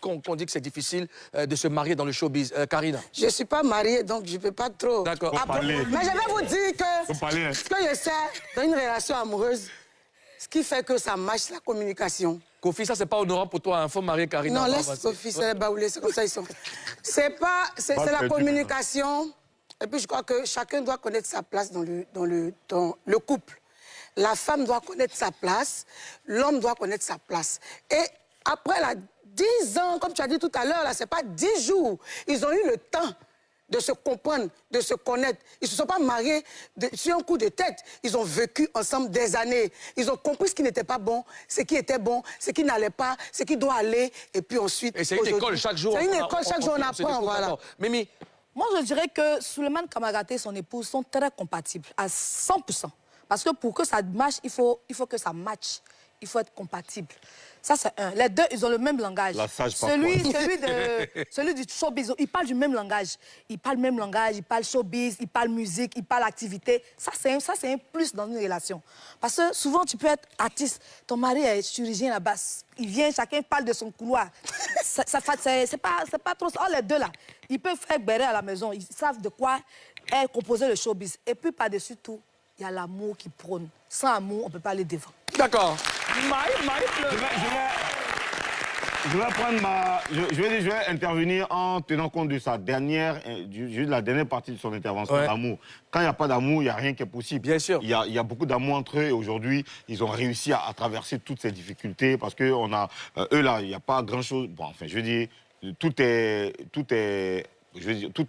qu'on dit que c'est difficile de se marier dans le showbiz. Karina. Je ne suis pas mariée, donc je ne peux pas trop. D'accord. Mais je vais vous dire que ce que je sais dans une relation amoureuse, ce qui fait que ça marche, c'est la communication. Kofi, ça, c'est pas honorable pour toi, il faut marier Karina. Non, laisse Kofi, c'est les baoulés, c'est comme ça ils sont. C'est la communication. Et puis je crois que chacun doit connaître sa place dans le couple. La femme doit connaître sa place, l'homme doit connaître sa place. Et après 10 ans, comme tu as dit tout à l'heure, c'est pas 10 jours. Ils ont eu le temps de se comprendre, de se connaître. Ils ne se sont pas mariés sur un coup de tête. Ils ont vécu ensemble des années. Ils ont compris ce qui n'était pas bon, ce qui était bon, ce qui n'allait pas, ce qui doit aller. Et puis ensuite... Et c'est une école chaque jour. C'est une école chaque jour, on apprend, voilà. Mimi. Moi, je dirais que Souleymane Kamagaté et son épouse sont très compatibles, à 100%. Parce que pour que ça marche, il faut que ça matche. Il faut être compatible. Ça, c'est un. Les deux, ils ont le même langage. La sage Celui du showbiz, ils parlent du même langage. Ils parlent le même langage, ils parlent showbiz, ils parlent musique, ils parlent activité. Ça, c'est un plus dans une relation. Parce que souvent, tu peux être artiste, ton mari est chirurgien là-bas, il vient, chacun parle de son couloir. C'est pas trop ça. Oh, les deux, là, ils peuvent faire béret à la maison. Ils savent de quoi est composé le showbiz. Et puis, par-dessus tout, il y a l'amour qui prône. Sans amour, on ne peut pas aller devant. D'accord. Je vais intervenir en tenant compte de sa dernière, de la dernière partie de son intervention, l'amour. Quand il n'y a pas d'amour, il n'y a rien qui est possible. Bien sûr. Il y a beaucoup d'amour entre eux et aujourd'hui, ils ont réussi à traverser toutes ces difficultés parce que eux là, il n'y a pas grand-chose. Bon, enfin, je veux dire, tout est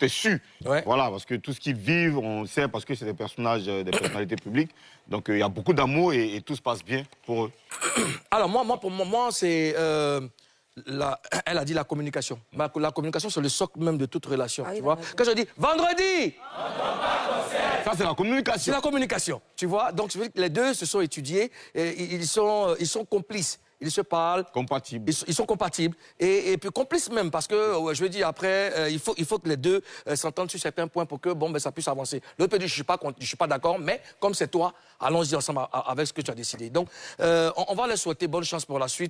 su. Ouais. Voilà, parce que tout ce qu'ils vivent, on le sait parce que c'est des personnages, des personnalités publiques. Donc il y a beaucoup d'amour et tout se passe bien pour eux. Alors pour moi, c'est... elle a dit la communication. La communication, c'est le socle même de toute relation. Tu vois. Quand je dis vendredi, ça, c'est la communication. C'est la communication. Tu vois. Donc, les deux se sont étudiés. Et ils sont complices. Ils se parlent. Compatibles. Ils sont compatibles. Et puis complices même, parce que, je veux dire, après, il faut que les deux s'entendent sur certains points pour que ça puisse avancer. L'autre peut dire, je ne suis pas d'accord, mais comme c'est toi, allons-y ensemble avec ce que tu as décidé. Donc, on va leur souhaiter bonne chance pour la suite.